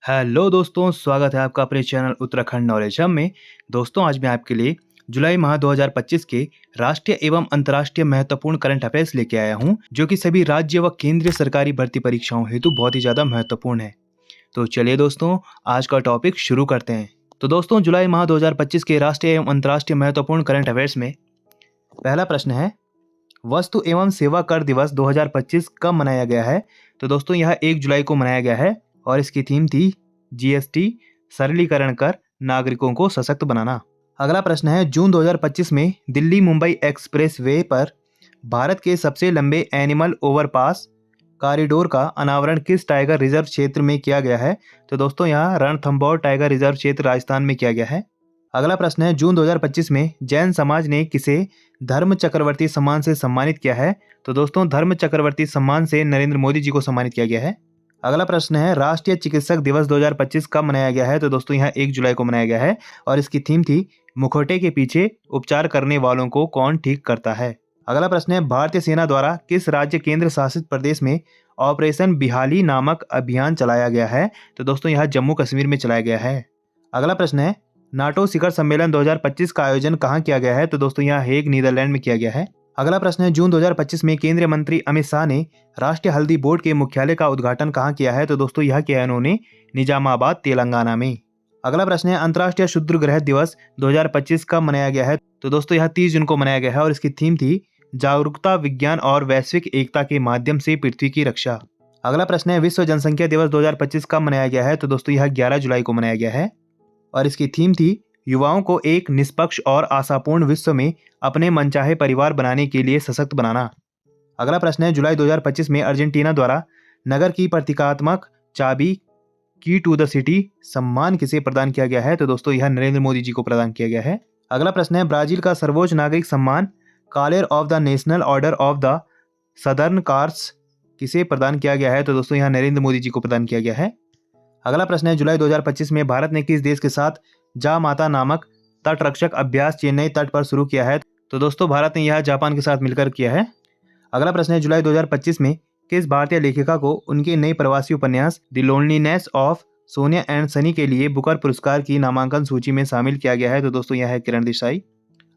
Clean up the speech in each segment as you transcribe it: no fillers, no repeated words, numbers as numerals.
Hello दोस्तों, स्वागत है आपका अपने चैनल उत्तराखंड नॉलेज हब में। दोस्तों, आज मैं आपके लिए जुलाई माह 2025 के राष्ट्रीय एवं अंतर्राष्ट्रीय महत्वपूर्ण करंट अफेयर्स लेके आया हूं, जो कि सभी राज्य व केंद्रीय सरकारी भर्ती परीक्षाओं हेतु बहुत ही ज़्यादा महत्वपूर्ण है। तो चलिए दोस्तों, आज का टॉपिक शुरू करते हैं। तो दोस्तों, जुलाई माह 2025 के राष्ट्रीय एवं अंतर्राष्ट्रीय महत्वपूर्ण करंट अफेयर्स में पहला प्रश्न है, वस्तु एवं सेवा कर दिवस 2025 कब मनाया गया है? तो दोस्तों, यह 1 जुलाई को मनाया गया है और इसकी थीम थी जीएसटी सरलीकरण कर नागरिकों को सशक्त बनाना। अगला प्रश्न है, जून 2025 में दिल्ली मुंबई एक्सप्रेस वे पर भारत के सबसे लंबे एनिमल ओवरपास कॉरिडोर का अनावरण किस टाइगर रिजर्व क्षेत्र में किया गया है? तो दोस्तों, यहाँ रणथंभौर टाइगर रिजर्व क्षेत्र राजस्थान में किया गया है। अगला प्रश्न है, जून 2025 में जैन समाज ने किसे धर्म चक्रवर्ती सम्मान से सम्मानित किया है? तो दोस्तों, धर्म चक्रवर्ती सम्मान से नरेंद्र मोदी जी को सम्मानित किया गया है। अगला प्रश्न है, राष्ट्रीय चिकित्सक दिवस 2025 कब मनाया गया है? तो दोस्तों, यहाँ 1 जुलाई को मनाया गया है और इसकी थीम थी मुखौटे के पीछे उपचार करने वालों को कौन ठीक करता है। अगला प्रश्न है, भारतीय सेना द्वारा किस राज्य केंद्र शासित प्रदेश में ऑपरेशन बिहाली नामक अभियान चलाया गया है? तो दोस्तों, यह जम्मू कश्मीर में चलाया गया है। अगला प्रश्न है, नाटो शिखर सम्मेलन 2025 का आयोजन कहाँ किया गया है? तो दोस्तों, यहाँ हेग नीदरलैंड में किया गया है। अगला प्रश्न है, जून 2025 में केंद्रीय मंत्री अमित शाह ने राष्ट्रीय हल्दी बोर्ड के मुख्यालय का उद्घाटन कहाँ किया है? तो दोस्तों, यह किया है उन्होंने निजामाबाद तेलंगाना में। अगला प्रश्न है, अंतर्राष्ट्रीय क्षुद्र ग्रह दिवस 2025 कब मनाया गया है? तो दोस्तों, यह 30 जून को मनाया गया है और इसकी थीम थी जागरूकता, विज्ञान और वैश्विक एकता के माध्यम से पृथ्वी की रक्षा। अगला प्रश्न है, विश्व जनसंख्या दिवस 2025 कब मनाया गया है? तो दोस्तों, यह 11 जुलाई को मनाया गया है और इसकी थीम थी युवाओं को एक निष्पक्ष और आशापूर्ण विश्व में अपने मनचाहे परिवार बनाने के लिए सशक्त बनाना। अगला प्रश्न है, जुलाई 2025 में अर्जेंटीना द्वारा नगर की प्रतीकात्मक चाबी की टू द सिटी सम्मान किसे प्रदान किया गया है? तो दोस्तों, यह नरेंद्र मोदी जी को प्रदान किया गया है। अगला प्रश्न है, ब्राजील का सर्वोच्च नागरिक सम्मान collar of the national order of the southern cross किसे प्रदान किया गया है? तो दोस्तों, यह नरेंद्र मोदी जी को प्रदान किया गया है। अगला प्रश्न है, जुलाई 2025 में भारत ने किस देश के साथ जा माता नामक तटरक्षक अभ्यास चेन्नई तट पर शुरू किया है? तो दोस्तों, भारत ने यह जापान के साथ मिलकर किया है। अगला प्रश्न है, जुलाई 2025 में किस भारतीय लेखिका को उनके नए प्रवासी उपन्यास the loneliness of Sonia and Sunny के लिए बुकर पुरस्कार की नामांकन सूची में शामिल किया गया है? तो दोस्तों, यह है किरण देसाई।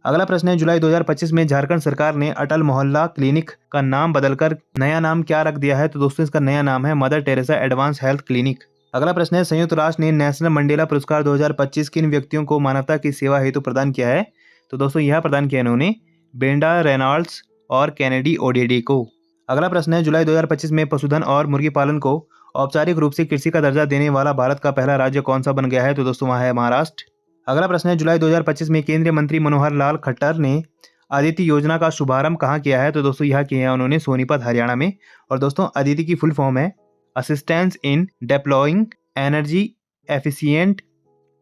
अगला प्रश्न है, जुलाई 2025 में झारखंड सरकार ने अटल मोहल्ला क्लिनिक का नाम बदलकर नया नाम क्या रख दिया है? तो दोस्तों, इसका नया नाम है mother Teresa advance health clinic. अगला प्रश्न है, संयुक्त राष्ट्र ने नेशनल मंडेला पुरस्कार 2025 किन व्यक्तियों को मानवता की सेवा हेतु प्रदान किया है? तो दोस्तों, यह प्रदान किया इन्होंने बेंडा रेनॉल्ड्स और कैनेडी ओडेडी को। अगला प्रश्न है, जुलाई 2025 में पशुधन और मुर्गी पालन को औपचारिक रूप से कृषि का दर्जा देने वाला भारत का पहला राज्य कौन सा बन गया है? तो दोस्तों, वह है महाराष्ट्र। अगला प्रश्न है, जुलाई 2025 में केंद्रीय मंत्री मनोहर लाल खट्टर ने अदिति योजना का शुभारंभ कहाँ किया है? तो दोस्तों, यह किया है उन्होंने सोनीपत हरियाणा में। और दोस्तों, अदिति की फुल फॉर्म है assistance in deploying energy efficient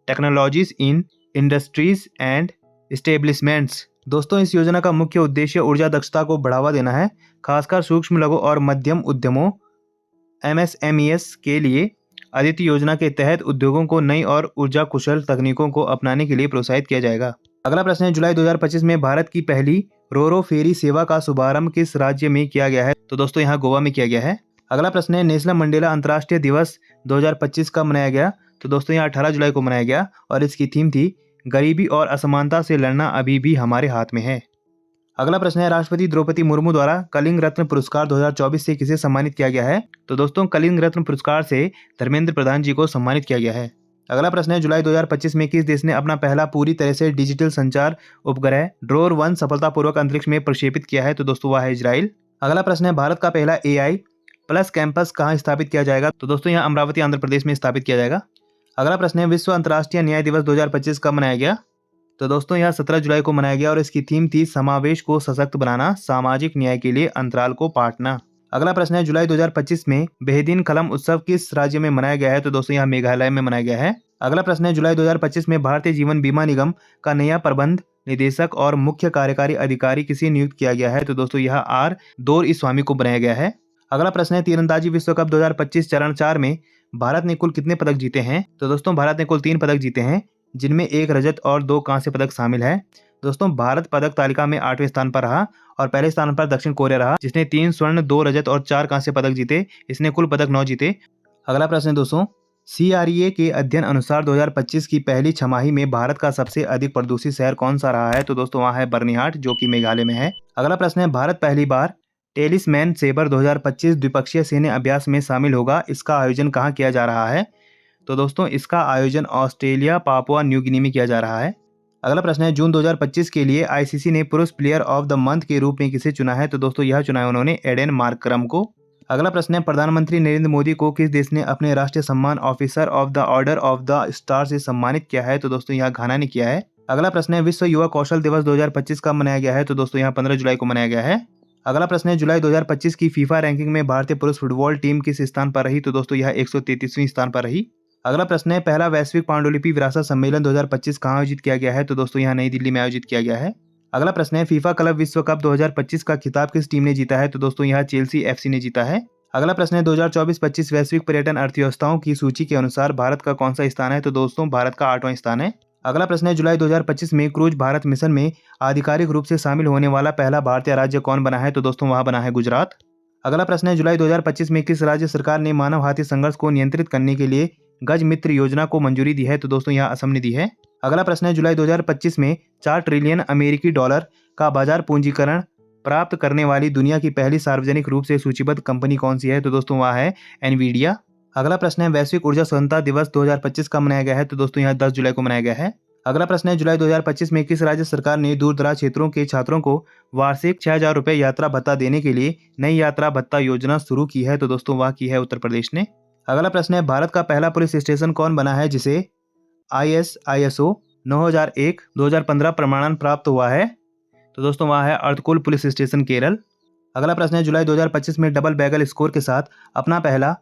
technologies in industries and establishments. दोस्तों, इस योजना का मुख्य उद्देश्य ऊर्जा दक्षता को बढ़ावा देना है, खासकर सूक्ष्म लघु और मध्यम उद्यमों एमएसएमईएस के लिए। अदिति योजना के तहत उद्योगों को नई और ऊर्जा कुशल तकनीकों को अपनाने के लिए प्रोत्साहित किया जाएगा। अगला प्रश्न है, जुलाई 2025 में भारत की पहली रोरो फेरी सेवा का शुभारंभ किस राज्य में किया गया है? तो दोस्तों, यहाँ गोवा में किया गया है। अगला प्रश्न है, नेशनल मंडेला अंतर्राष्ट्रीय दिवस 2025 कब मनाया गया? तो दोस्तों, यहाँ 18 जुलाई को मनाया गया और इसकी थीम थी गरीबी और असमानता से लड़ना अभी भी हमारे हाथ में है। अगला प्रश्न है, राष्ट्रपति द्रौपदी मुर्मू द्वारा कलिंग रत्न पुरस्कार 2024 से किसे सम्मानित किया गया है? तो दोस्तों, कलिंग रत्न पुरस्कार से धर्मेंद्र प्रधान जी को सम्मानित किया गया है। अगला प्रश्न है, जुलाई 2025 में किस देश ने अपना पहला पूरी तरह से डिजिटल संचार उपग्रह ड्रोर 1 सफलतापूर्वक अंतरिक्ष में प्रक्षेपित किया है? तो दोस्तों, वह है इजराइल। अगला प्रश्न है, भारत का पहला AI प्लस कैंपस कहाँ स्थापित किया जाएगा? तो दोस्तों, यहाँ अमरावती आंध्र प्रदेश में स्थापित किया जाएगा। अगला प्रश्न है, विश्व अंतर्राष्ट्रीय न्याय दिवस 2025 कब मनाया गया? तो दोस्तों, यह 17 जुलाई को मनाया गया और इसकी थीम थी समावेश को सशक्त बनाना, सामाजिक न्याय के लिए अंतराल को पाटना। अगला प्रश्न है, जुलाई 2025 में बेहदीन कलम उत्सव किस राज्य में मनाया गया है? तो दोस्तों, यहाँ मेघालय में मनाया गया है। अगला प्रश्न है, जुलाई 2025 में भारतीय जीवन बीमा निगम का नया प्रबंध निदेशक और मुख्य कार्यकारी अधिकारी किसे नियुक्त किया गया है? तो दोस्तों, यह आर दोरईस्वामी को बनाया गया है। अगला प्रश्न है, तीरंदाजी विश्व कप 2025 चरण 4 में भारत ने कुल कितने पदक जीते हैं? तो दोस्तों, भारत ने कुल 3 पदक जीते हैं, जिनमें 1 रजत और 2 कांस्य पदक शामिल है। दोस्तों, भारत पदक तालिका में 8वें स्थान पर रहा और पहले स्थान पर दक्षिण कोरिया रहा, जिसने 3 स्वर्ण, 2 रजत और 4 कांस्य पदक जीते। इसने कुल पदक 9 जीते। अगला प्रश्न है दोस्तों, CREA के अध्ययन अनुसार 2025 की पहली छमाही में भारत का सबसे अधिक प्रदूषित शहर कौन सा रहा है? तो दोस्तों वहाँ है बर्निहाट, जो कि मेघालय में है। अगला प्रश्न है, भारत पहली बार टेलिस्मैन सेबर 2025 द्विपक्षीय सैन्य अभ्यास में शामिल होगा। इसका आयोजन कहाँ किया जा रहा है? तो दोस्तों इसका आयोजन ऑस्ट्रेलिया पापुआ न्यू गिनी में किया जा रहा है। अगला प्रश्न है, जून 2025 के लिए ICC ने पुरुष प्लेयर ऑफ द मंथ के रूप में किसे चुना है? तो दोस्तों यह चुना है उन्होंने एडेन मार्करम को। अगला प्रश्न है, प्रधानमंत्री नरेंद्र मोदी को किस देश ने अपने राष्ट्रीय सम्मान officer of the order of the star से सम्मानित किया है? तो दोस्तों यहाँ घाना ने किया है। अगला प्रश्न है, विश्व युवा कौशल दिवस 2025 कब मनाया गया है? तो दोस्तों यहाँ 15 जुलाई को मनाया गया है। अगला प्रश्न है, जुलाई 2025 की फीफा रैंकिंग में भारतीय पुरुष फुटबॉल टीम किस स्थान पर रही? तो दोस्तों यह 133वें स्थान पर रही। अगला प्रश्न है, पहला वैश्विक पांडुलिपि विरासत सम्मेलन 2025 कहाँ आयोजित किया गया है? तो दोस्तों यहाँ नई दिल्ली में आयोजित किया गया है। अगला प्रश्न है, फीफा क्लब विश्व कप 2025 का खिताब किस टीम ने जीता है? तो दोस्तों यहाँ चेल्सी FC ने जीता है। अगला प्रश्न है, 2024-25 वैश्विक पर्यटन अर्थव्यवस्थाओं की सूची के अनुसार भारत का कौन सा स्थान है? तो दोस्तों भारत का 8वां स्थान है। अगला प्रश्न है, जुलाई 2025 में क्रूज भारत मिशन में आधिकारिक रूप से शामिल होने वाला पहला भारतीय राज्य कौन बना है? तो दोस्तों वह बना है गुजरात। अगला प्रश्न है, जुलाई 2025 में किस राज्य सरकार ने मानव हाथी संघर्ष को नियंत्रित करने के लिए गज मित्र योजना को मंजूरी दी है? तो दोस्तों यहाँ असम ने दी है। अगला प्रश्न है, जुलाई 2025 में 4 ट्रिलियन अमेरिकी डॉलर का बाजार पूंजीकरण प्राप्त करने वाली दुनिया की पहली सार्वजनिक रूप से सूचीबद्ध कंपनी कौन सी है? तो दोस्तों वह है एनवीडिया। अगला प्रश्न है, वैश्विक ऊर्जा स्वतंत्रता दिवस 2025 कब मनाया गया है? तो दोस्तों यहाँ 10 जुलाई को मनाया गया है। अगला प्रश्न है, जुलाई 2025 में किस राज्य सरकार ने दूर दराज क्षेत्रों के छात्रों को वार्षिक 6,000 रुपये यात्रा भत्ता देने के लिए नई यात्रा भत्ता योजना शुरू की है? तो दोस्तों वह की है उत्तर प्रदेश ने। अगला प्रश्न है, भारत का पहला पुलिस स्टेशन कौन बना है जिसे ISO 9001/2015 प्रमाणन प्राप्त हुआ है? तो दोस्तों वह है अर्धकुल पुलिस स्टेशन केरल। अगला प्रश्न है, जुलाई 2025 में डबल बैगल स्कोर के साथ अपना पहला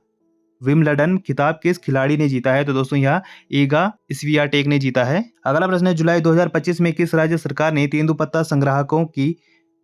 विम्बलडन खिताब किस खिलाड़ी ने जीता है? तो दोस्तों यह ईगा स्वियाटेक ने जीता है। अगला प्रश्न है, जुलाई 2025 में किस राज्य सरकार ने तेंदुपत्ता संग्राहकों की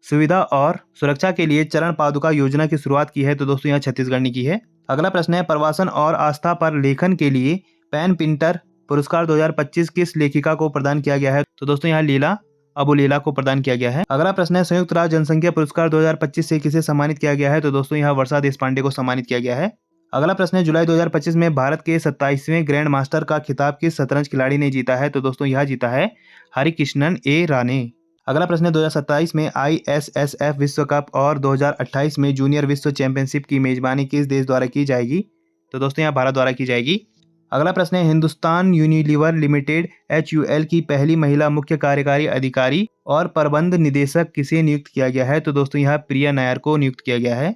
सुविधा और सुरक्षा के लिए चरण पादुका योजना की शुरुआत की है? तो दोस्तों यहाँ छत्तीसगढ़ ने की है। अगला प्रश्न है, प्रवासन और आस्था पर लेखन के लिए पेन पिंटर पुरस्कार 2025 किस लेखिका को प्रदान किया गया है? तो दोस्तों यहाँ लीला अबुलेला को प्रदान किया गया है। अगला प्रश्न है, संयुक्त राष्ट्र जनसंख्या पुरस्कार 2025 से किसे सम्मानित किया गया है? तो दोस्तों यहाँ वर्षा देशपांडे को सम्मानित किया गया है। अगला प्रश्न है, जुलाई 2025 में भारत के 27वें ग्रैंड मास्टर का खिताब किस शतरंज खिलाड़ी ने जीता है? तो दोस्तों यह जीता है हरिकृष्णन A राणे। अगला प्रश्न है, 2027 में ISSF विश्व कप और 2028 में जूनियर विश्व चैंपियनशिप की मेजबानी किस देश द्वारा की जाएगी? तो दोस्तों यहाँ भारत द्वारा की जाएगी। अगला प्रश्न है, हिंदुस्तान यूनिलीवर लिमिटेड HUL की पहली महिला मुख्य कार्यकारी अधिकारी और प्रबंध निदेशक किसे नियुक्त किया गया है? तो दोस्तों यहाँ प्रिया नायर को नियुक्त किया गया है।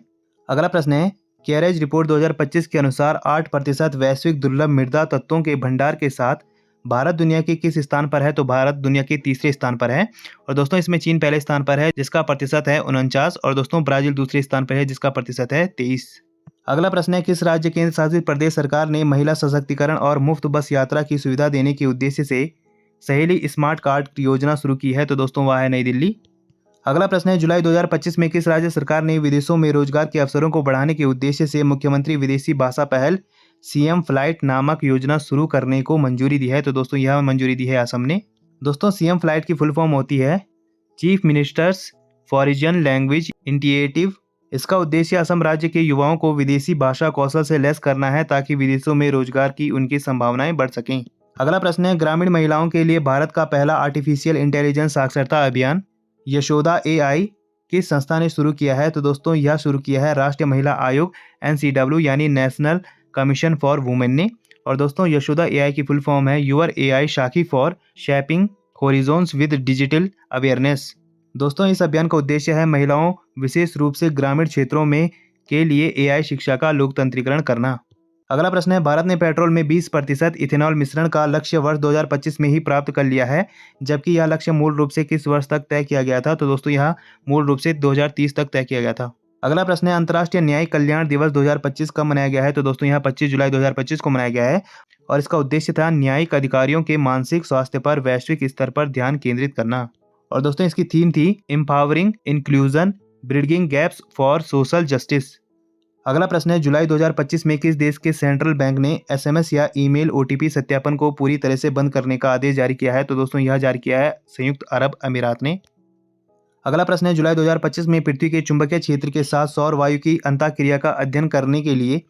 अगला प्रश्न है, कैरेज रिपोर्ट 2025 के अनुसार 8% वैश्विक दुर्लभ मृदा तत्वों के भंडार के साथ भारत दुनिया के किस स्थान पर है? तो भारत दुनिया के तीसरे स्थान पर है। और दोस्तों इसमें चीन पहले स्थान पर है जिसका प्रतिशत है 49, और दोस्तों ब्राजील दूसरे स्थान पर है जिसका प्रतिशत है 23। अगला प्रश्न है, किस राज्य केंद्र शासित प्रदेश सरकार ने महिला सशक्तिकरण और मुफ्त बस यात्रा की सुविधा देने के उद्देश्य से सहेली स्मार्ट कार्ड योजना शुरू की है? तो दोस्तों वह है नई दिल्ली। अगला प्रश्न है, जुलाई 2025 में किस राज्य सरकार ने विदेशों में रोजगार के अवसरों को बढ़ाने के उद्देश्य से मुख्यमंत्री विदेशी भाषा पहल CM फ्लाइट नामक योजना शुरू करने को मंजूरी दी है? तो दोस्तों यह मंजूरी दी है असम ने। दोस्तों CM फ्लाइट की फुल फॉर्म होती है chief ministers foreign language initiative. इसका उद्देश्य असम राज्य के युवाओं को विदेशी भाषा कौशल से लैस करना है ताकि विदेशों में रोजगार की उनकी संभावनाएं बढ़ सकें। अगला प्रश्न है, ग्रामीण महिलाओं के लिए भारत का पहला आर्टिफिशियल इंटेलिजेंस साक्षरता अभियान यशोदा AI किस संस्था ने शुरू किया है? तो दोस्तों यह शुरू किया है राष्ट्रीय महिला आयोग NCW यानी नेशनल कमीशन फॉर वुमेन ने। और दोस्तों यशोदा AI की फुल फॉर्म है your AI Sakhi for shaping horizons with digital awareness. दोस्तों इस अभियान का उद्देश्य है महिलाओं विशेष रूप से ग्रामीण क्षेत्रों में के लिए AI शिक्षा का लोकतंत्रीकरण करना। अगला प्रश्न है, भारत ने पेट्रोल में 20% इथेनॉल मिश्रण का लक्ष्य वर्ष 2025 में ही प्राप्त कर लिया है, जबकि यह लक्ष्य मूल रूप से किस वर्ष तक तय किया गया था? तो दोस्तों यह मूल रूप से 2030 तक तय किया गया था। अगला प्रश्न है, अंतर्राष्ट्रीय न्यायिक कल्याण दिवस 2025 कब मनाया गया है? तो दोस्तों यहाँ 25 जुलाई 2025 को मनाया गया है, और इसका उद्देश्य था न्यायिक अधिकारियों के मानसिक स्वास्थ्य पर वैश्विक स्तर पर ध्यान केंद्रित करना। और दोस्तों इसकी थीम थी empowering inclusion breeding gaps for social justice. अगला प्रश्न है, जुलाई 2025 में किस देश के सेंट्रल बैंक ने SMS या ईमेल OTP सत्यापन को पूरी तरह से बंद करने का आदेश जारी किया है? तो दोस्तों यह जारी किया है संयुक्त अरब अमीरात ने। अगला प्रश्न है, जुलाई 2025 में पृथ्वी के चुंबकीय क्षेत्र के साथ सौर वायु की अंतःक्रिया का अध्ययन करने के लिए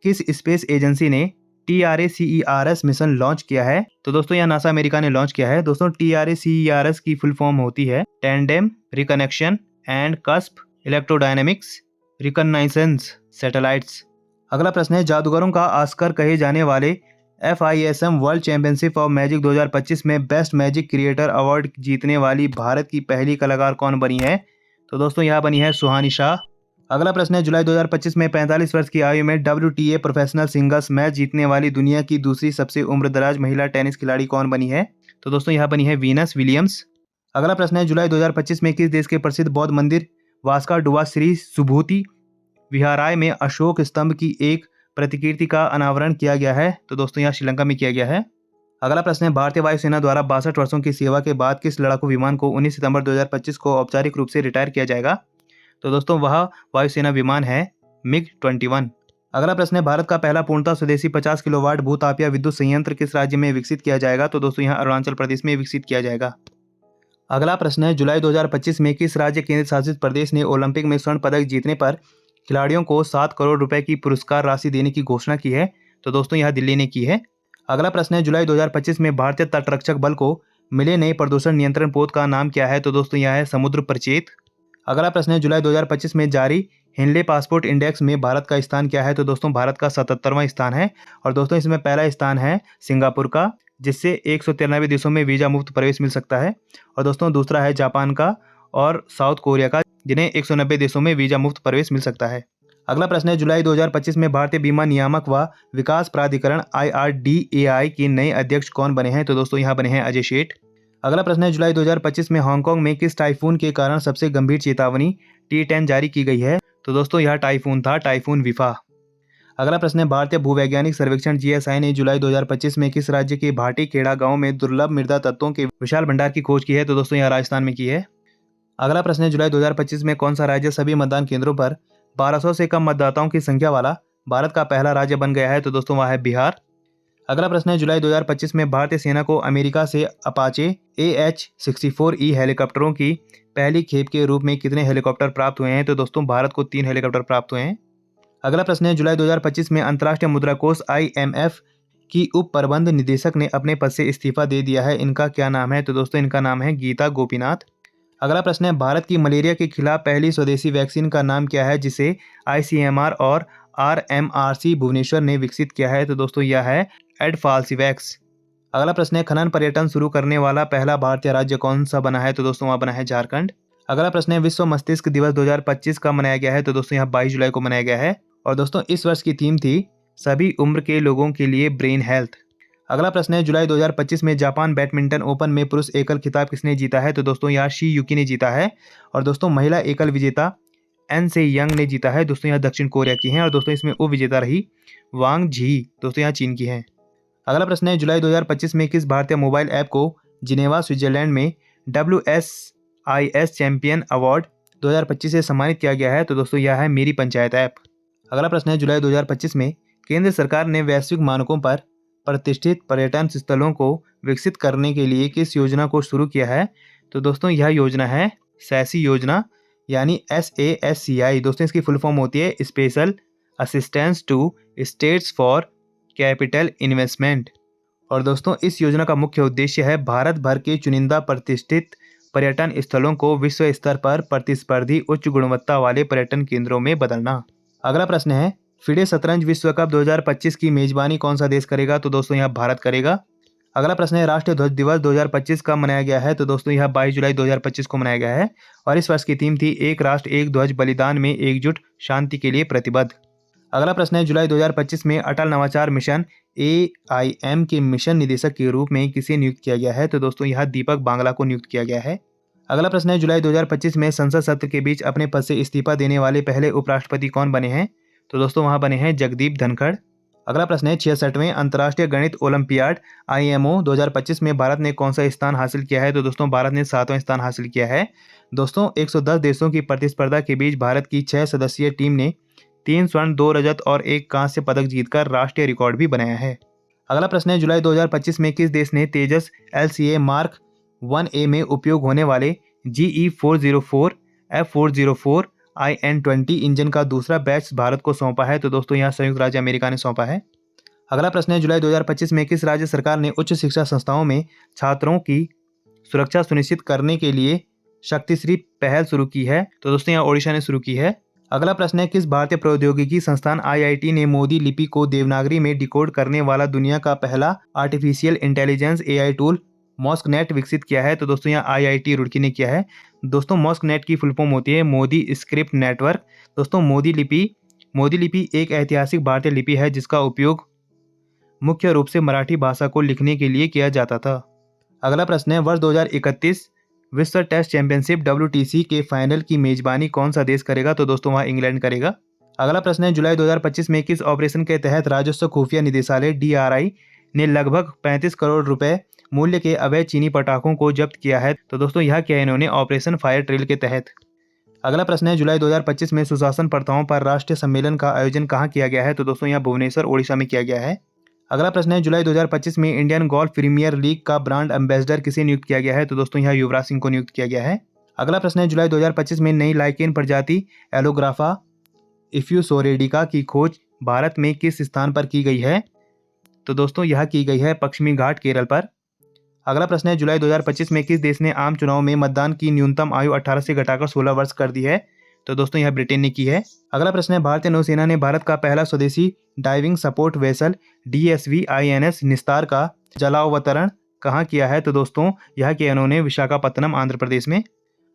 किस स्पेस एजेंसी ने TRACERS मिशन लॉन्च किया है? तो दोस्तों यह नासा अमेरिका ने लॉन्च किया है। दोस्तों TRACERS की फुल फॉर्म होती है tandem reconnection and cusp electrodynamics reconnaissance satellites. अगला प्रश्न है, जादूगरों का ऑस्कर कहे जाने वाले FISM world championship of magic 2025 में बेस्ट मैजिक क्रिएटर अवार्ड जीतने वाली भारत की पहली कलाकार कौन बनी है? तो दोस्तों यह बनी है सुहानी शाह। अगला प्रश्न है, जुलाई 2025 में 45 वर्ष की आयु में WTA प्रोफेशनल सिंगल्स मैच जीतने वाली दुनिया की दूसरी सबसे उम्रदराज महिला टेनिस खिलाड़ी कौन बनी है? तो दोस्तों यह बनी है वीनस विलियम्स। अगला प्रश्न है, जुलाई 2025 में किस देश के प्रसिद्ध बौद्ध मंदिर वास्का डुआ श्री सुभूति विहाराय में अशोक स्तंभ की एक प्रतिकृति का अनावरण किया गया है? तो दोस्तों यह श्रीलंका में किया गया है। अगला प्रश्न है, भारतीय वायुसेना द्वारा 62 वर्षों की सेवा के बाद किस लड़ाकू विमान को 19 सितंबर 2025 को औपचारिक रूप से रिटायर किया जाएगा? तो दोस्तों वह वायुसेना विमान है MiG-21। अगला प्रश्न है, भारत का पहला पूर्णतः स्वदेशी 50 किलोवाट भूतापीय विद्युत संयंत्र किस राज्य में विकसित किया जाएगा? तो दोस्तों यहाँ अरुणाचल प्रदेश में विकसित किया जाएगा। अगला प्रश्न है, जुलाई 2025 में किस राज्य केंद्र शासित प्रदेश ने ओलंपिक में स्वर्ण पदक जीतने पर खिलाड़ियों को 7 करोड़ रुपए की पुरस्कार राशि देने की घोषणा की है? तो दोस्तों यह दिल्ली ने की है। अगला प्रश्न है, जुलाई 2025 में भारतीय तटरक्षक बल को मिले नए प्रदूषण नियंत्रण पोत का नाम क्या है? तो दोस्तों यह है समुद्र प्रचेत। अगला प्रश्न है, जुलाई 2025 में जारी हिनले पासपोर्ट इंडेक्स में भारत का स्थान क्या है? तो दोस्तों भारत का 77वां स्थान है। और दोस्तों इसमें पहला स्थान है सिंगापुर का, जिससे 193 देशों में वीजा मुक्त प्रवेश मिल सकता है। और दोस्तों दूसरा है जापान का और साउथ कोरिया का, जिन्हें 190 देशों में वीजा मुक्त प्रवेश मिल सकता है। अगला प्रश्न है, जुलाई 2025 में भारतीय बीमा नियामक व विकास प्राधिकरण IRDAI के नए अध्यक्ष कौन बने हैं? तो दोस्तों यहाँ बने हैं अजय सेठ। अगला प्रश्न है, जुलाई 2025 में हांगकांग में किस टाइफून के कारण सबसे गंभीर चेतावनी T10 जारी की गई है? तो दोस्तों यह टाइफून था टाइफून विफा। अगला प्रश्न है, भारतीय भूवैज्ञानिक सर्वेक्षण GSI ने जुलाई 2025 में किस राज्य के भाटी खेड़ा गांव में दुर्लभ मृदा तत्वों के विशाल भंडार की खोज की है? तो दोस्तों यह राजस्थान में की है। अगला प्रश्न है, जुलाई 2025 में कौन सा राज्य सभी मतदान केंद्रों पर 1200 से कम मतदाताओं की संख्या वाला भारत का पहला राज्य बन गया है? तो दोस्तों वह है बिहार। अगला प्रश्न है, जुलाई 2025 में भारतीय सेना को अमेरिका से अपाचे AH-64E हेलीकॉप्टरों की पहली खेप के रूप में कितने हेलीकॉप्टर प्राप्त हुए हैं? तो दोस्तों भारत को 3 हेलीकॉप्टर प्राप्त हुए हैं। अगला प्रश्न है, जुलाई 2025 में अंतर्राष्ट्रीय मुद्रा कोष IMF की उप प्रबंध निदेशक ने अपने पद से इस्तीफा दे दिया है, इनका क्या नाम है? तो दोस्तों इनका नाम है गीता गोपीनाथ। अगला प्रश्न है, भारत की मलेरिया के खिलाफ पहली स्वदेशी वैक्सीन का नाम क्या है, जिसे ICMR और RMRC भुवनेश्वर ने विकसित किया है? तो दोस्तों यह है एडफाल्सीवैक्स। अगला प्रश्न है, खनन पर्यटन शुरू करने वाला पहला भारतीय राज्य कौन सा बना है? तो दोस्तों वह बना है झारखंड। अगला प्रश्न है, विश्व मस्तिष्क दिवस 2025 कब मनाया गया है? तो दोस्तों यह 22 जुलाई को मनाया गया है। और दोस्तों इस वर्ष की थीम थी सभी उम्र के लोगों के लिए ब्रेन हेल्थ। अगला प्रश्न है, जुलाई 2025 में जापान बैडमिंटन ओपन में पुरुष एकल खिताब किसने जीता है? तो दोस्तों यहाँ शी युकी ने जीता है। और दोस्तों महिला एकल विजेता एन से यंग ने जीता है। दोस्तों यहाँ दक्षिण कोरिया की हैं। और दोस्तों इसमें उप विजेता रही वांग झी, दोस्तों यहाँ चीन की हैं। अगला प्रश्न है, जुलाई 2025 में किस भारतीय मोबाइल ऐप को जिनेवा स्विट्जरलैंड में WSIS चैंपियन अवार्ड 2025 से सम्मानित किया गया है? तो दोस्तों यह है मेरी पंचायत ऐप। अगला प्रश्न है, जुलाई 2025 में केंद्र सरकार ने वैश्विक मानकों पर प्रतिष्ठित पर्यटन स्थलों को विकसित करने के लिए किस योजना को शुरू किया है? तो दोस्तों यह योजना है सैसी योजना, यानी SASCI। दोस्तों इसकी फुल फॉर्म होती है special assistance to states for capital investment. और दोस्तों इस योजना का मुख्य उद्देश्य है भारत भर के चुनिंदा प्रतिष्ठित पर्यटन स्थलों को विश्व स्तर पर प्रतिस्पर्धी उच्च गुणवत्ता वाले पर्यटन केंद्रों में बदलना। अगला प्रश्न है, फिडे शतरंज विश्व कप 2025 की मेजबानी कौन सा देश करेगा? तो दोस्तों यह भारत करेगा। अगला प्रश्न है, राष्ट्रीय ध्वज दिवस 2025 कब मनाया गया है? तो दोस्तों यह 22 जुलाई 2025 को मनाया गया है। और इस वर्ष की थीम थी एक राष्ट्र एक ध्वज, बलिदान में एकजुट, शांति के लिए प्रतिबद्ध। अगला प्रश्न है, जुलाई 2025 में अटल नवाचार मिशन AIM के मिशन निदेशक के रूप में किसे नियुक्त किया गया है? तो दोस्तों यह दीपक बांग्ला को नियुक्त किया गया है। अगला प्रश्न है, जुलाई 2025 में संसद सत्र के बीच अपने पद से इस्तीफा देने वाले पहले उपराष्ट्रपति कौन बने हैं? तो दोस्तों वहां बने हैं जगदीप धनखड़। अगला प्रश्न है, 66वें अंतर्राष्ट्रीय गणित ओलंपियाड IMO 2025 में भारत ने कौन सा स्थान हासिल किया है? तो दोस्तों भारत ने 7वां स्थान हासिल किया है। दोस्तों 110 देशों की प्रतिस्पर्धा के बीच भारत की 6 सदस्यीय टीम ने 3 स्वर्ण 2 रजत और 1 कांस्य पदक जीतकर राष्ट्रीय रिकॉर्ड भी बनाया है। अगला प्रश्न है, जुलाई 2025 में किस देश ने तेजस LCA Mark 1A में उपयोग होने वाले GE404 F404 IN-20 इंजन का दूसरा बैच भारत को सौंपा है? तो दोस्तों यहाँ संयुक्त राज्य अमेरिका ने सौंपा है। अगला प्रश्न है, जुलाई 2025 में किस राज्य सरकार ने उच्च शिक्षा संस्थाओं में छात्रों की सुरक्षा सुनिश्चित करने के लिए शक्तिश्री पहल शुरू की है? तो दोस्तों यहाँ ओडिशा ने शुरू की है। अगला प्रश्न है, किस भारतीय प्रौद्योगिकी संस्थान IIT ने मोदी लिपि को देवनागरी में डिकोड करने वाला दुनिया का पहला आर्टिफिशियल इंटेलिजेंस AI टूल मॉस्कनेट विकसित किया है? तो दोस्तों यहाँ IIT रुड़की ने किया है। दोस्तों मॉस्कनेट की फुल फॉर्म होती है मोदी स्क्रिप्ट नेटवर्क। दोस्तों मोदी लिपि एक ऐतिहासिक भारतीय लिपि है जिसका उपयोग मुख्य रूप से मराठी भाषा को लिखने के लिए किया जाता था। अगला प्रश्न है, वर्ष 2031 विश्व टेस्ट चैंपियनशिप WTC के फाइनल की मेजबानी कौन सा देश करेगा? तो दोस्तों वहाँ इंग्लैंड करेगा। अगला प्रश्न है, जुलाई 2025 में किस ऑपरेशन के तहत राजस्व खुफिया निदेशालय DRI ने लगभग 35 करोड़ रुपए मूल्य के अवैध चीनी पटाखों को जब्त किया है? तो दोस्तों यह किया इन्होंने ऑपरेशन फायर ट्रेल के तहत। अगला प्रश्न है, जुलाई 2025 में सुशासन प्रथाओं पर राष्ट्रीय सम्मेलन का आयोजन कहाँ किया गया है? तो दोस्तों यहाँ भुवनेश्वर ओडिशा में किया गया है। अगला प्रश्न है, जुलाई 2025 में इंडियन गोल्फ प्रीमियर लीग का ब्रांड एम्बेसडर किसे नियुक्त किया गया है? तो दोस्तों यहाँ युवराज सिंह को नियुक्त किया गया है। अगला प्रश्न है, जुलाई 2025 में नई लाइकेन प्रजाति एलोग्राफा इफ्यूसोरेडिका की खोज भारत में किस स्थान पर की गई है? तो दोस्तों यह की गई है पश्चिमी घाट केरल पर। अगला प्रश्न है, जुलाई 2025 में किस देश ने आम चुनाव में मतदान की न्यूनतम आयु 18 से घटाकर 16 वर्ष कर दी है? तो दोस्तों यह ब्रिटेन ने की है। अगला प्रश्न है, भारतीय नौसेना ने भारत का पहला स्वदेशी diving support vessel DSV INS निस्तार का जलावतरण कहाँ किया है? तो दोस्तों यह किया इन्होंने विशाखापत्तनम आंध्र प्रदेश में।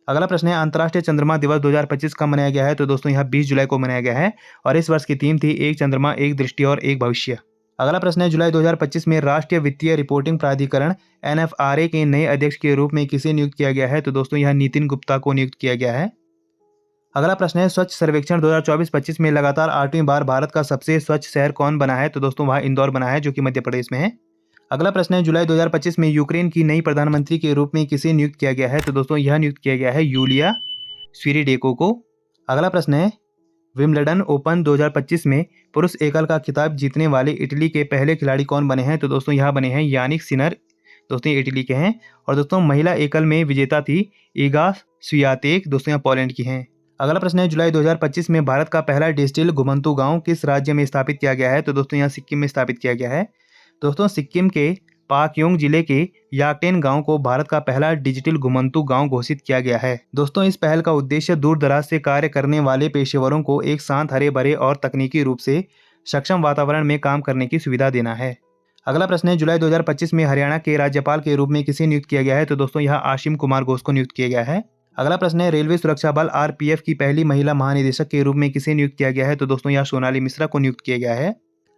अगला प्रश्न है, अंतर्राष्ट्रीय चंद्रमा दिवस 2025 कब मनाया गया है? तो दोस्तों यह 20 जुलाई को मनाया गया है और इस वर्ष की थीम थी एक चंद्रमा, एक दृष्टि और एक भविष्य। अगला प्रश्न है, जुलाई 2025 में राष्ट्रीय वित्तीय रिपोर्टिंग प्राधिकरण NFRA के नए अध्यक्ष के रूप में किसे नियुक्त किया गया है? तो दोस्तों यह नितिन गुप्ता को नियुक्त किया गया है। अगला प्रश्न है, स्वच्छ सर्वेक्षण 2024-25 में लगातार 8वीं बार भारत का सबसे स्वच्छ शहर कौन बना है? तो दोस्तों वहाँ इंदौर बना है जो कि मध्य प्रदेश में है। अगला प्रश्न है, जुलाई 2025 में यूक्रेन की नई प्रधानमंत्री के रूप में किसे नियुक्त किया गया है? तो दोस्तों यह नियुक्त किया गया है यूलिया स्विरिडेको को। अगला प्रश्न है, विम्बलडन ओपन 2025 में पुरुष एकल का खिताब जीतने वाले इटली के पहले खिलाड़ी कौन बने हैं? तो दोस्तों यहाँ बने हैं यानिक सिनर, दोस्तों इटली के हैं। और दोस्तों महिला एकल में विजेता थी ईगा स्वियातेक, दोस्तों यहाँ पोलैंड की हैं। अगला प्रश्न है, जुलाई 2025 में भारत का पहला डिजिटल घुमंतू गांव किस राज्य में स्थापित किया गया है? तो दोस्तों यहाँ सिक्किम में स्थापित किया गया है। दोस्तों सिक्किम के पाक्योंग जिले के याकटेन गांव को भारत का पहला डिजिटल घुमंतू गांव घोषित किया गया है। दोस्तों इस पहल का उद्देश्य दूर दराज से कार्य करने वाले पेशेवरों को एक शांत, हरे भरे और तकनीकी रूप से सक्षम वातावरण में काम करने की सुविधा देना है। अगला प्रश्न है, जुलाई 2025 में हरियाणा के राज्यपाल के रूप में किसे नियुक्त किया गया है? तो दोस्तों यहाँ आशिम कुमार घोष को नियुक्त किया गया है। अगला प्रश्न है, रेलवे सुरक्षा बल RPF की पहली महिला महानिदेशक के रूप में किसे नियुक्त किया गया है? तो दोस्तों यहाँ सोनाली मिश्रा को नियुक्त किया गया है।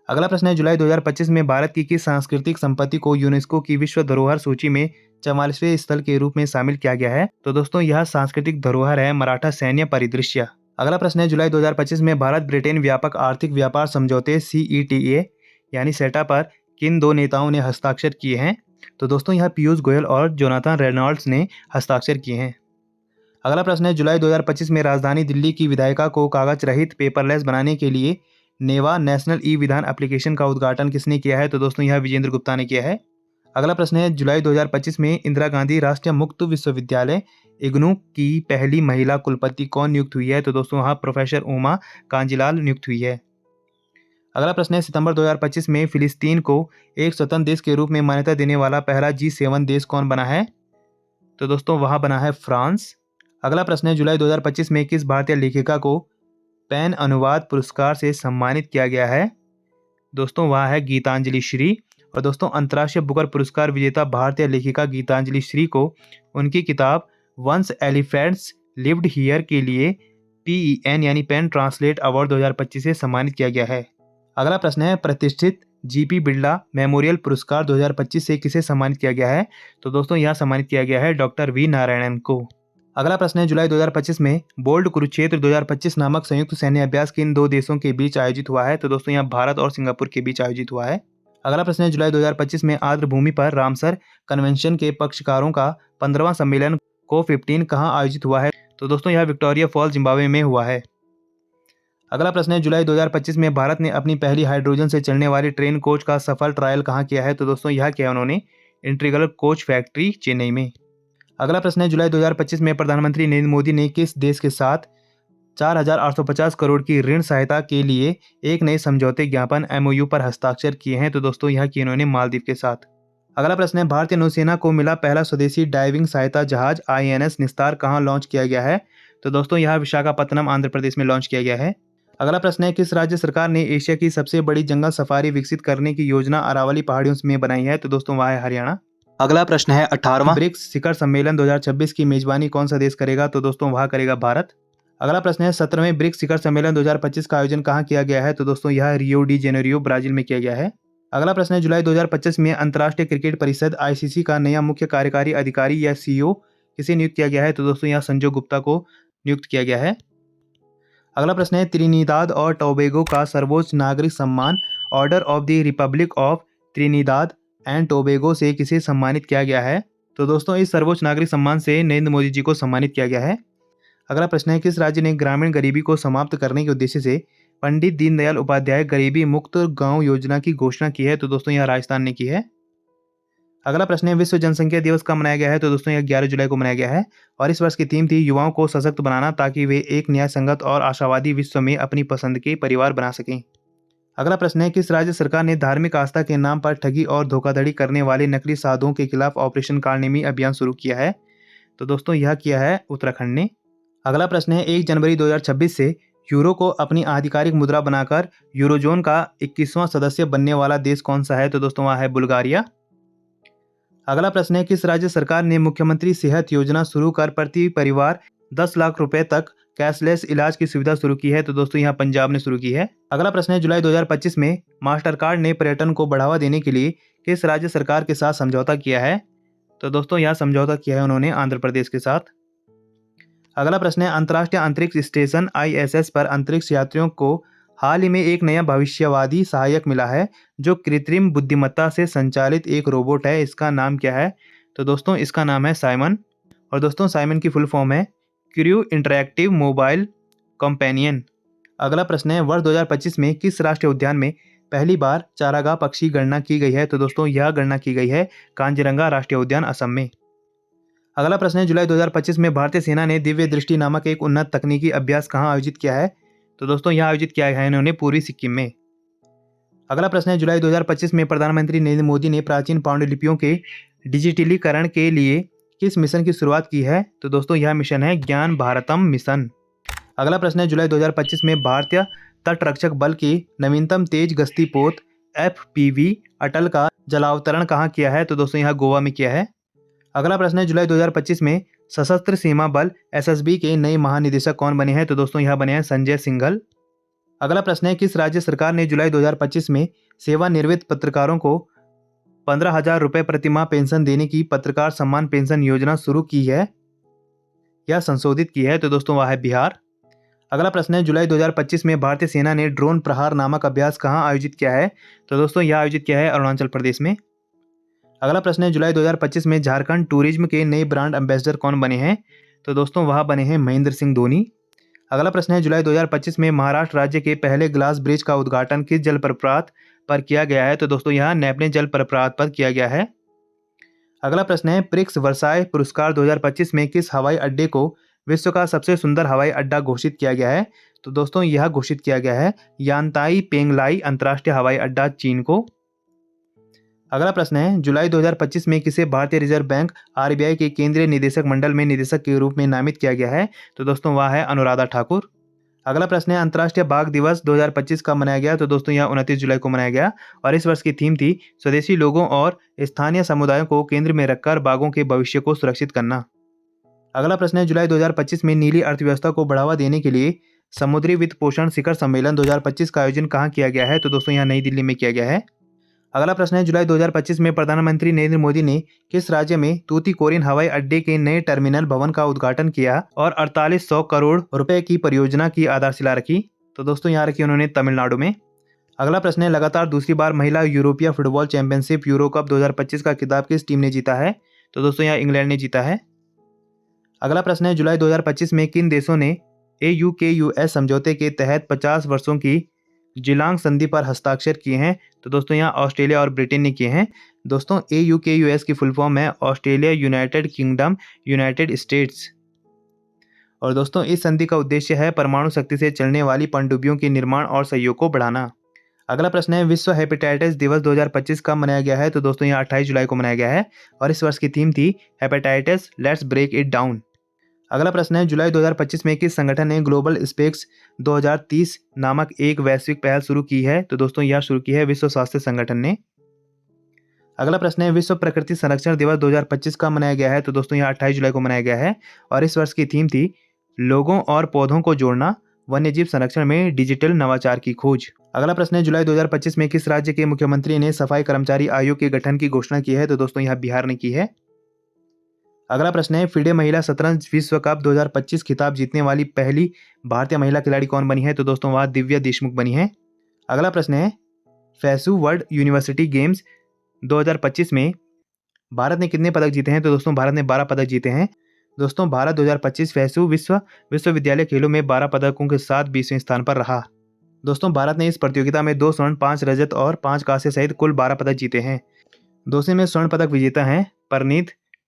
अगला प्रश्न है, जुलाई 2025 में भारत की किस सांस्कृतिक संपत्ति को यूनेस्को की विश्व धरोहर सूची में 44वें स्थल के रूप में शामिल किया गया है? तो दोस्तों यह सांस्कृतिक धरोहर है मराठा सैन्य परिदृश्य। अगला प्रश्न है, जुलाई 2025 में भारत ब्रिटेन व्यापक आर्थिक व्यापार समझौते CETA यानी सेटा पर किन दो नेताओं ने हस्ताक्षर किए हैं? तो दोस्तों यहाँ पीयूष गोयल और जोनाथन रेनॉल्ड्स ने हस्ताक्षर किए हैं। अगला प्रश्न है, जुलाई 2025 में राजधानी दिल्ली की विधायिका को कागज रहित पेपरलेस बनाने के लिए नेवा नेशनल विधान एप्लीकेशन का उद्घाटन किसने किया है? तो दोस्तों यह विजेंद्र गुप्ता ने किया है। अगला प्रश्न है, जुलाई 2025 में इंदिरा गांधी राष्ट्रीय मुक्त विश्वविद्यालय IGNOU की पहली महिला कुलपति कौन नियुक्त हुई है? तो दोस्तों यहाँ प्रोफेसर उमा कांजीलाल नियुक्त हुई है। अगला प्रश्न है, सितंबर 2025 में फिलिस्तीन को एक स्वतंत्र देश के रूप में मान्यता देने वाला पहला G7 देश कौन बना है? तो दोस्तों वहाँ बना है फ्रांस। अगला प्रश्न है, जुलाई 2025 में किस भारतीय लेखिका को पैन अनुवाद पुरस्कार से सम्मानित किया गया है? दोस्तों वह है गीतांजलि श्री। और दोस्तों अंतर्राष्ट्रीय बुकर पुरस्कार विजेता भारतीय लेखिका गीतांजलि श्री को उनकी किताब वंस एलिफेंट्स लिव्ड हियर के लिए PEN यानी पेन ट्रांसलेट अवार्ड 2025 से सम्मानित किया गया है। अगला प्रश्न है, प्रतिष्ठित GP बिरला मेमोरियल पुरस्कार 2025 से किसे सम्मानित किया गया है? तो दोस्तों यह सम्मानित किया गया है डॉक्टर V नारायणन को। अगला प्रश्न है, जुलाई 2025 में बोल्ड कुरुक्षेत्र 2025 नामक संयुक्त सैन्य अभ्यास किन दो देशों के बीच आयोजित हुआ है? तो दोस्तों यहाँ भारत और सिंगापुर के बीच आयोजित हुआ है। अगला प्रश्न है, जुलाई 2025 में आर्द्र भूमि पर रामसर कन्वेंशन के पक्षकारों का 15वां सम्मेलन COP15 कहाँ आयोजित हुआ है? तो दोस्तों यह विक्टोरिया फॉल जिम्बाब्वे में हुआ है। अगला प्रश्न है, जुलाई 2025 में भारत ने अपनी पहली हाइड्रोजन से चलने वाली ट्रेन कोच का सफल ट्रायल कहाँ किया है? तो दोस्तों यह किया उन्होंने इंटीग्रल कोच फैक्ट्री चेन्नई में। अगला प्रश्न है, जुलाई 2025 में प्रधानमंत्री नरेंद्र मोदी ने किस देश के साथ 4,850 करोड़ की ऋण सहायता के लिए एक नए समझौते ज्ञापन MOU पर हस्ताक्षर किए हैं। तो दोस्तों यह किए इन्होंने मालदीव के साथ। अगला प्रश्न है, भारतीय नौसेना को मिला पहला स्वदेशी डाइविंग सहायता जहाज INS निस्तार कहाँ लॉन्च किया गया है? तो दोस्तों यह विशाखापत्तनम आंध्र प्रदेश में लॉन्च किया गया है। अगला प्रश्न है, किस राज्य सरकार ने एशिया की सबसे बड़ी जंगल सफारी विकसित करने की योजना अरावली पहाड़ियों में बनाई है? तो दोस्तों वह है हरियाणा। अगला प्रश्न है 18वां ब्रिक्स शिखर सम्मेलन 2026 की मेजबानी कौन सा देश करेगा? तो दोस्तों वह करेगा भारत। अगला प्रश्न है, 17वें ब्रिक्स शिखर सम्मेलन 2025 का आयोजन कहाँ किया गया है? तो दोस्तों यह रियो डी जेनेरियो ब्राजील में किया गया है। अगला प्रश्न है, जुलाई 2025 में अंतर्राष्ट्रीय क्रिकेट परिषद ICC का नया मुख्य कार्यकारी अधिकारी या CEO किसे नियुक्त किया गया है? तो दोस्तों यह संजय गुप्ता को नियुक्त किया गया है। अगला प्रश्न है, त्रिनिदाद और टोबैगो का सर्वोच्च नागरिक सम्मान order of the Republic of Trinidad and Tobago से किसे सम्मानित किया गया है? तो दोस्तों इस सर्वोच्च नागरिक सम्मान से नरेंद्र मोदी जी को सम्मानित किया गया है। अगला प्रश्न है, किस राज्य ने ग्रामीण गरीबी को समाप्त करने के उद्देश्य से पंडित दीनदयाल उपाध्याय गरीबी मुक्त गांव योजना की घोषणा की है? तो दोस्तों यह राजस्थान ने की है। अगला प्रश्न है, विश्व जनसंख्या दिवस कब मनाया गया है? तो दोस्तों यह 11 जुलाई को मनाया गया है और इस वर्ष की थीम थी युवाओं को सशक्त बनाना ताकि वे एक न्यायसंगत और आशावादी विश्व में अपनी पसंद के परिवार बना सकें। अगला प्रश्न है, किस राज्य सरकार ने धार्मिक आस्था के नाम पर ठगी और धोखाधड़ी करने वाले नकली साधुओं के खिलाफ ऑपरेशन कालनेमी अभियान शुरू किया है? तो दोस्तों यह किया है उत्तराखंड ने। अगला प्रश्न है, 1 जनवरी 2026 से यूरो को अपनी आधिकारिक मुद्रा बनाकर यूरोजोन का 21वां सदस्य बनने वाला देश कौन सा है? तो दोस्तों वह है बुल्गारिया। अगला प्रश्न है, किस राज्य सरकार ने मुख्यमंत्री सेहत योजना शुरू कर प्रति परिवार 10 लाख रुपए तक कैशलेस इलाज की सुविधा शुरू की है? तो दोस्तों यहाँ पंजाब ने शुरू की है। अगला प्रश्न है, जुलाई 2025 में मास्टर कार्ड ने पर्यटन को बढ़ावा देने के लिए किस राज्य सरकार के साथ समझौता किया है? तो दोस्तों यह समझौता किया है उन्होंने आंध्र प्रदेश के साथ। अगला प्रश्न है, अंतर्राष्ट्रीय अंतरिक्ष स्टेशन ISS पर अंतरिक्ष यात्रियों को हाल ही में एक नया भविष्यवादी सहायक मिला है जो कृत्रिम बुद्धिमत्ता से संचालित एक रोबोट है। इसका नाम क्या है? तो दोस्तों इसका नाम है साइमन। और दोस्तों साइमन की फुल फॉर्म है क्रू इंटरैक्टिव मोबाइल कंपेनियन। अगला प्रश्न है, वर्ष 2025 में किस राष्ट्रीय उद्यान में पहली बार चारागाह पक्षी गणना की गई है? तो दोस्तों यह गणना की गई है कांजीरंगा राष्ट्रीय उद्यान असम में। अगला प्रश्न है, जुलाई 2025 में भारतीय सेना ने दिव्य दृष्टि नामक एक उन्नत तकनीकी अभ्यास कहाँ आयोजित किया है? तो दोस्तों यह आयोजित किया है इन्होंने पूर्वी सिक्किम में। अगला प्रश्न है, जुलाई 2025 में प्रधानमंत्री नरेंद्र मोदी ने प्राचीन पांडुलिपियों के डिजिटलीकरण के लिए किस मिशन की शुरुआत की है? तो दोस्तों यह मिशन है ज्ञान भारतम मिशन। अगला प्रश्न है, जुलाई 2025 में भारतीय तटरक्षक बल के नवीनतम तेज गश्ती पोत FPV अटल का जलावतरण कहाँ किया है? तो दोस्तों यह गोवा में किया है। अगला प्रश्न है, जुलाई 2025 में सशस्त्र सीमा बल SSB के नए महानिदेशक कौन बने हैं? तो दोस्तों यह बने हैं संजय सिंघल। अगला प्रश्न है, किस राज्य सरकार ने जुलाई 2025 में सेवानिवृत्त पत्रकारों को 15,000 रुपये प्रतिमाह पेंशन देने की पत्रकार सम्मान पेंशन योजना शुरू की है या संशोधित की है? तो दोस्तों वह है बिहार। अगला प्रश्न है, जुलाई 2025 में भारतीय सेना ने ड्रोन प्रहार नामक अभ्यास कहाँ आयोजित किया है? तो दोस्तों यह आयोजित किया है अरुणाचल प्रदेश में। अगला प्रश्न है, जुलाई 2025 में झारखंड टूरिज्म के नए ब्रांड एम्बेसडर कौन बने हैं? तो दोस्तों वह बने हैं महेंद्र सिंह धोनी। अगला प्रश्न है, जुलाई 2025 में महाराष्ट्र राज्य के पहले ग्लास ब्रिज का उद्घाटन किस जलप्रपात पर किया गया है? तो दोस्तों यह नेपने जलप्रपात पर किया गया है। अगला प्रश्न है, प्रिक्स वर्साय पुरस्कार 2025 में किस हवाई अड्डे को विश्व का सबसे सुंदर हवाई अड्डा घोषित किया गया है? तो दोस्तों यह घोषित किया गया है यांताई पेंगलाई अंतर्राष्ट्रीय हवाई अड्डा चीन को। अगला प्रश्न है, जुलाई 2025 में किसे भारतीय रिजर्व बैंक RBI के केंद्रीय निदेशक मंडल में निदेशक के रूप में नामित किया गया है? तो दोस्तों वह है अनुराधा ठाकुर। अगला प्रश्न है, अंतर्राष्ट्रीय बाघ दिवस 2025 कब मनाया गया? तो दोस्तों यह 29 जुलाई को मनाया गया और इस वर्ष की थीम थी स्वदेशी लोगों और स्थानीय समुदायों को केंद्र में रखकर बाघों के भविष्य को सुरक्षित करना। अगला प्रश्न है, जुलाई 2025 में नीली अर्थव्यवस्था को बढ़ावा देने के लिए समुद्री वित्त पोषण शिखर सम्मेलन 2025 का आयोजन कहाँ किया गया है? तो दोस्तों यह नई दिल्ली में किया गया है। अगला प्रश्न है, जुलाई 2025 में प्रधानमंत्री नरेंद्र मोदी ने किस राज्य में तूतीकोरिन हवाई अड्डे के नए टर्मिनल भवन का उद्घाटन किया और 4800 करोड़ रुपए की परियोजना की आधारशिला रखी? तो दोस्तों यहाँ रखी उन्होंने तमिलनाडु में। अगला प्रश्न है, लगातार दूसरी बार महिला यूरोपीय फुटबॉल चैंपियनशिप यूरो कप 2025 का खिताब किस टीम ने जीता है? तो दोस्तों यहाँ इंग्लैंड ने जीता है। अगला प्रश्न है, जुलाई 2025 में किन देशों ने AUKUS समझौते के तहत 50 वर्षों की जिलांग संधि पर हस्ताक्षर किए हैं? तो दोस्तों यहाँ ऑस्ट्रेलिया और ब्रिटेन ने किए हैं। दोस्तों AUKUS की फुल फॉर्म है Australia United kingdom United states. और दोस्तों इस संधि का उद्देश्य है परमाणु शक्ति से चलने वाली पनडुब्बियों के निर्माण और सहयोग को बढ़ाना। अगला प्रश्न है, विश्व हेपेटाइटिस दिवस 2025 कब मनाया गया है? तो दोस्तों यह 28 जुलाई को मनाया गया है और इस वर्ष की थीम थी hepatitis let's break it down. अगला प्रश्न है, जुलाई 2025 में किस संगठन ने ग्लोबल स्पेक्स 2030 नामक एक वैश्विक पहल शुरू की है? तो दोस्तों यह शुरू की है विश्व स्वास्थ्य संगठन ने। अगला प्रश्न है, विश्व प्रकृति संरक्षण दिवस 2025 कब मनाया गया है? तो दोस्तों यह 28 जुलाई को मनाया गया है और इस वर्ष की थीम थी लोगों और पौधों को जोड़ना, वन्यजीव संरक्षण में डिजिटल नवाचार की खोज। अगला प्रश्न है, जुलाई 2025 में किस राज्य के मुख्यमंत्री ने सफाई कर्मचारी आयोग के गठन की घोषणा की है? तो दोस्तों यह बिहार ने की है। अगला प्रश्न है, फिडे महिला शतरंज विश्व कप 2025 खिताब जीतने वाली पहली भारतीय महिला खिलाड़ी कौन बनी है? तो दोस्तों वह दिव्या देशमुख बनी है। अगला प्रश्न है, फैसू वर्ल्ड यूनिवर्सिटी गेम्स 2025 में भारत ने कितने पदक जीते हैं? तो दोस्तों भारत ने 12 पदक जीते हैं। दोस्तों भारत 2025 फैसू विश्वविद्यालय खेलों में 12 पदकों के साथ 20वें स्थान पर रहा। दोस्तों भारत ने इस प्रतियोगिता में 2 स्वर्ण, 5 रजत और 5 कांस्य सहित कुल 12 पदक जीते हैं। दूसरे में स्वर्ण पदक विजेता हैं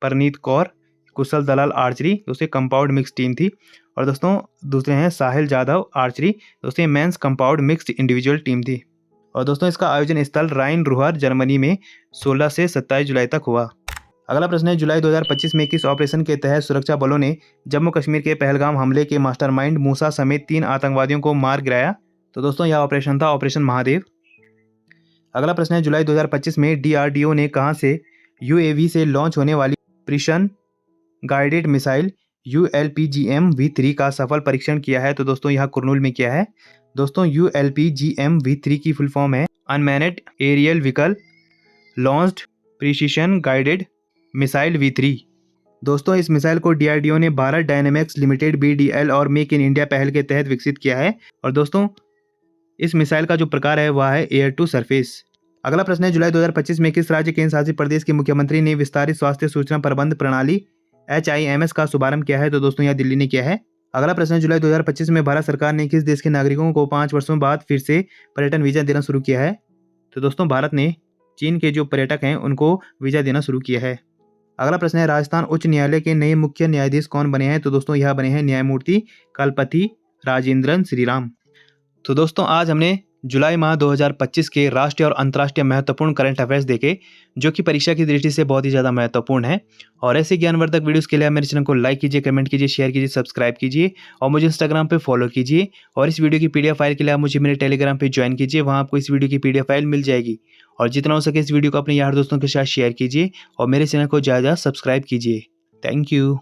परनीत कौर, कुशल दलाल आर्चरी, दोस्तों कंपाउंड मिक्स टीम थी। और दोस्तों दूसरे हैं साहिल जाधव आर्चरी, दोस्तों men's compound mixed individual team थी। और दोस्तों इसका आयोजन स्थल राइन रुहर जर्मनी में 16 से 27 जुलाई तक हुआ। अगला प्रश्न है, जुलाई 2025 में किस ऑपरेशन के तहत सुरक्षा बलों ने जम्मू कश्मीर के पहलगाम हमले के मास्टरमाइंड मूसा समेत 3 आतंकवादियों को मार गिराया? तो दोस्तों यह ऑपरेशन था ऑपरेशन महादेव। अगला प्रश्न है, जुलाई 2025 में DRDO ने कहां से UAV से लॉन्च होने वाली प्रिशन गाइडेड मिसाइल ULPGM-V3 का सफल परीक्षण किया है? तो दोस्तों यह कुरनूल में किया है। दोस्तों ULPGM-V3 की फुल फॉर्म है unmanned aerial vehicle launched precision guided missile V3। दोस्तों इस मिसाइल को DRDO ने भारत डायनेमिक्स लिमिटेड BDL और मेक इन इंडिया पहल के तहत विकसित किया है। और दोस्तों इस मिसाइल का जो प्रकार है वह है एयर टू सरफेस। अगला प्रश्न है, जुलाई 2025 में किस राज्य केंद्र शासित प्रदेश के मुख्यमंत्री ने विस्तारित स्वास्थ्य सूचना प्रबंध प्रणाली HIMS का शुभारंभ किया है? तो दोस्तों यह दिल्ली ने किया है। अगला प्रश्न है, जुलाई 2025 में भारत सरकार ने किस देश के नागरिकों को 5 वर्षों बाद फिर से पर्यटन वीजा देना शुरू किया है? तो दोस्तों भारत ने चीन के जो पर्यटक हैं उनको वीजा देना शुरू किया है। अगला प्रश्न है, राजस्थान उच्च न्यायालय के नए मुख्य न्यायाधीश कौन बने हैं? तो दोस्तों यह बने हैं न्यायमूर्ति कलपति राजेंद्रन श्रीराम। तो दोस्तों आज हमने जुलाई माह 2025 के राष्ट्रीय और अंतर्राष्ट्रीय महत्वपूर्ण करंट अफेयर्स देखे जो कि परीक्षा की दृष्टि से बहुत ही ज़्यादा महत्वपूर्ण है। और ऐसे ज्ञानवर्धक वीडियोस के लिए मेरे चैनल को लाइक कीजिए, कमेंट कीजिए, शेयर कीजिए, सब्सक्राइब कीजिए और मुझे इंस्टाग्राम पे फॉलो कीजिए। और इस वीडियो की PDF फाइल के लिए आप मुझे मेरे टेलीग्राम पे ज्वाइन कीजिए, वहाँ आपको इस वीडियो की PDF फाइल मिल जाएगी। और जितना हो सके इस वीडियो को अपने यार दोस्तों के साथ शेयर कीजिए और मेरे चैनल को ज़्यादा सब्सक्राइब कीजिए। Thank you.